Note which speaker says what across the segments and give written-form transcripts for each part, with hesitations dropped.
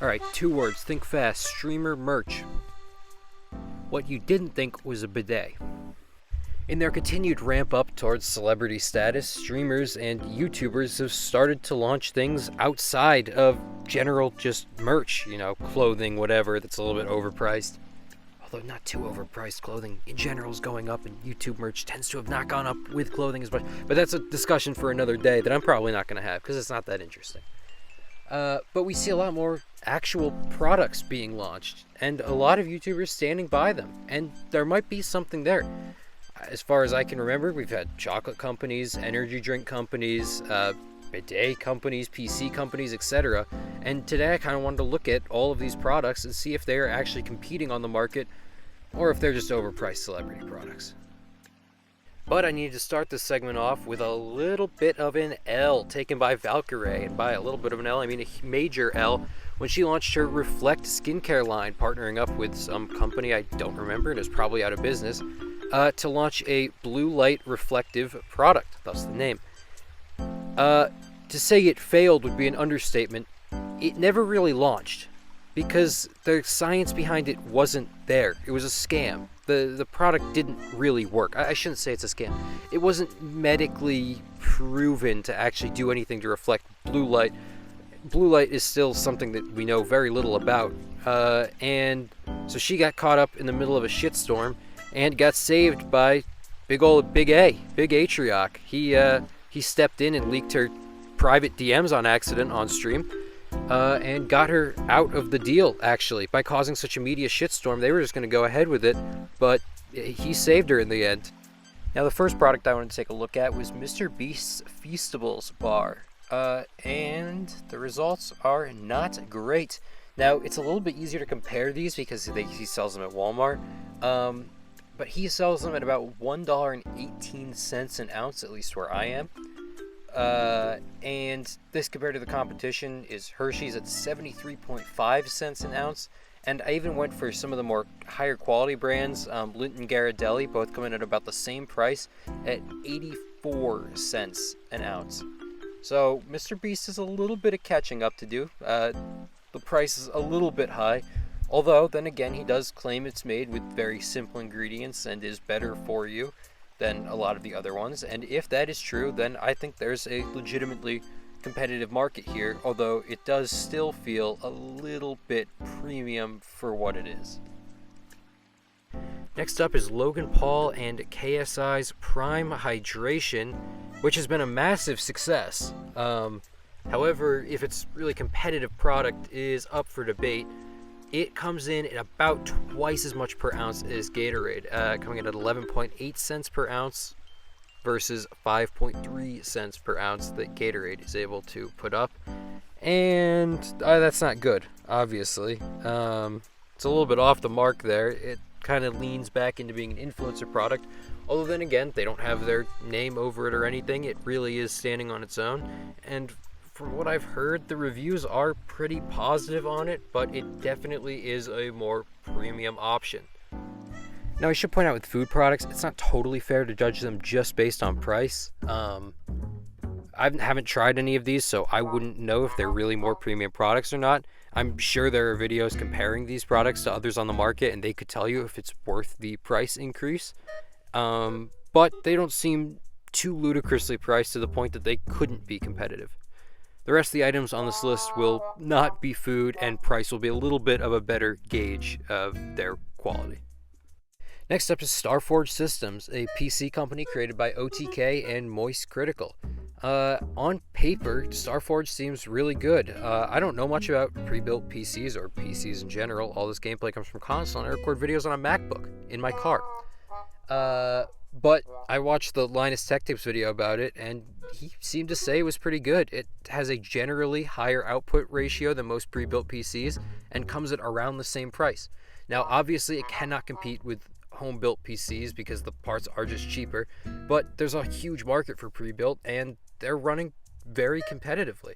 Speaker 1: Alright, 2 words. Think fast. Streamer merch. What you didn't think was a bidet. In their continued ramp up towards celebrity status, streamers and YouTubers have started to launch things outside of general just merch, clothing, whatever, that's a little bit overpriced. Although not too overpriced. Clothing in general is going up, and YouTube merch tends to have not gone up with clothing as much. But that's a discussion for another day that I'm probably not going to have because it's not that interesting. But we see a lot more actual products being launched, and a lot of YouTubers standing by them, and there might be something there. As far as I can remember, we've had chocolate companies, energy drink companies, bidet companies, PC companies, etc. And today I kind of wanted to look at all of these products and see if they are actually competing on the market or if they're just overpriced celebrity products. But I need to start this segment off with a little bit of an L taken by Valkyrae. And by a little bit of an L, I mean a major L, when she launched her Reflect skincare line, partnering up with some company I don't remember and is probably out of business, to launch a blue light reflective product, thus the name. To say it failed would be an understatement. It never really launched because the science behind it wasn't there. It was a scam. The product didn't really work. I shouldn't say it's a scam. It wasn't medically proven to actually do anything to reflect blue light. Blue light is still something that we know very little about. And so she got caught up in the middle of a shitstorm and got saved by Big Atrioc. He stepped in and leaked her private DMs on accident on stream, and got her out of the deal, actually, by causing such a media shitstorm. They were just going to go ahead with it, but he saved her in the end. Now, the first product I wanted to take a look at was Mr. Beast's Feastables bar, and the results are not great. Now, it's a little bit easier to compare these because he sells them at Walmart, but he sells them at about $1.18 an ounce, at least where I am. And this compared to the competition is Hershey's at 73.5 cents an ounce. And I even went for some of the more higher quality brands, Lindt and Ghirardelli, both come in at about the same price at 84 cents an ounce. So Mr. Beast has a little bit of catching up to do. The price is a little bit high. Although, then again, he does claim it's made with very simple ingredients and is better for you than a lot of the other ones. And if that is true, then I think there's a legitimately competitive market here, although it does still feel a little bit premium for what it is. Next up is Logan Paul and KSI's Prime Hydration, which has been a massive success. However, if its really competitive product is up for debate. It comes in at about twice as much per ounce as Gatorade, coming in at 11.8 cents per ounce versus 5.3 cents per ounce that Gatorade is able to put up. And that's not good, obviously. It's a little bit off the mark there. It kind of leans back into being an influencer product. Although then again, they don't have their name over it or anything. It really is standing on its own. And from what I've heard, the reviews are pretty positive on it, but it definitely is a more premium option. Now, I should point out with food products, it's not totally fair to judge them just based on price. I haven't tried any of these, so I wouldn't know if they're really more premium products or not. I'm sure there are videos comparing these products to others on the market, and they could tell you if it's worth the price increase. But they don't seem too ludicrously priced to the point that they couldn't be competitive. The rest of the items on this list will not be food, and price will be a little bit of a better gauge of their quality. Next up is Starforge Systems, a PC company created by OTK and Moist Critical. On paper, Starforge seems really good. I don't know much about pre-built PCs or PCs in general. All this gameplay comes from console, and I record videos on a MacBook in my car. But I watched the Linus Tech Tips video about it, and he seemed to say it was pretty good. It has a generally higher output ratio than most pre-built PCs and comes at around the same price. Now, obviously, it cannot compete with home-built PCs because the parts are just cheaper, but there's a huge market for pre-built, and they're running very competitively.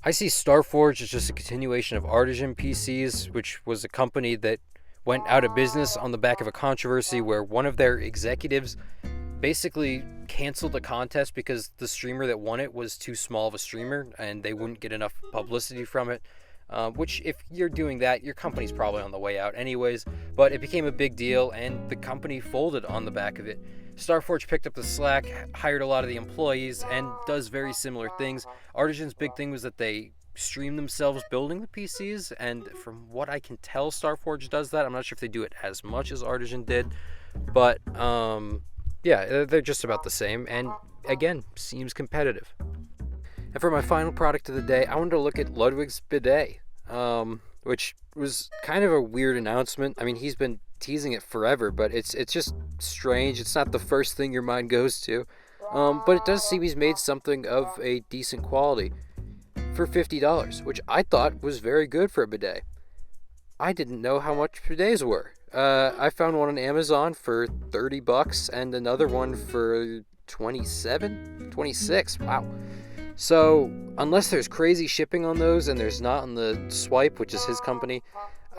Speaker 1: I see Starforge as just a continuation of Artisan PCs, which was a company that went out of business on the back of a controversy where one of their executives basically canceled the contest because the streamer that won it was too small of a streamer and they wouldn't get enough publicity from it. which if you're doing that, your company's probably on the way out anyways, but it became a big deal and the company folded on the back of it. Starforge picked up the slack, hired a lot of the employees, and does very similar things. Artisan's big thing was that they stream themselves building the PCs, and from what I can tell, Starforge does that. I'm not sure if they do it as much as Artisan did, but yeah, they're just about the same, and again, seems competitive. And for my final product of the day, I wanted to look at Ludwig's bidet, which was kind of a weird announcement. I mean, he's been teasing it forever, but it's just strange. It's not the first thing your mind goes to, but it does seem he's made something of a decent quality for $50, which I thought was very good for a bidet. I didn't know how much bidets were. I found one on Amazon for $30 and another one for 26. Wow. So unless there's crazy shipping on those, and there's not on the Swipe, which is his company,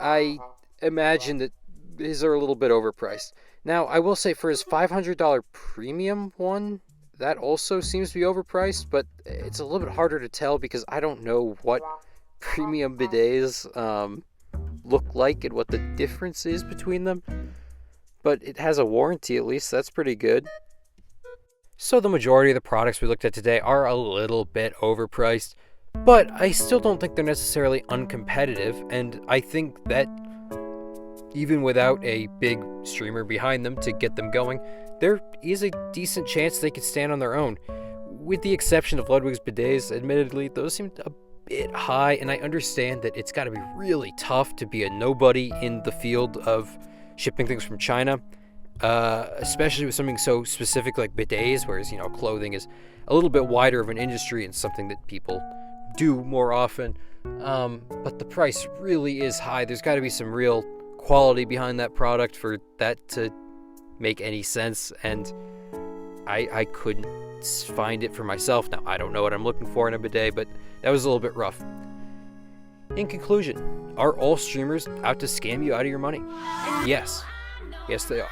Speaker 1: I imagine that his are a little bit overpriced. Now, I will say for his $500 premium one, that also seems to be overpriced, but it's a little bit harder to tell because I don't know what premium bidets look like and what the difference is between them. But it has a warranty at least, that's pretty good. So the majority of the products we looked at today are a little bit overpriced, but I still don't think they're necessarily uncompetitive, and I think that even without a big streamer behind them to get them going, there is a decent chance they could stand on their own. With the exception of Ludwig's bidets, admittedly, those seem a bit high, and I understand that it's got to be really tough to be a nobody in the field of shipping things from China, especially with something so specific like bidets, whereas, clothing is a little bit wider of an industry and something that people do more often. But the price really is high. There's got to be some real quality behind that product for that to make any sense, and I couldn't find it for myself. Now, I don't know what I'm looking for in a bidet, but that was a little bit rough. In conclusion, are all streamers out to scam you out of your money? Yes, they are.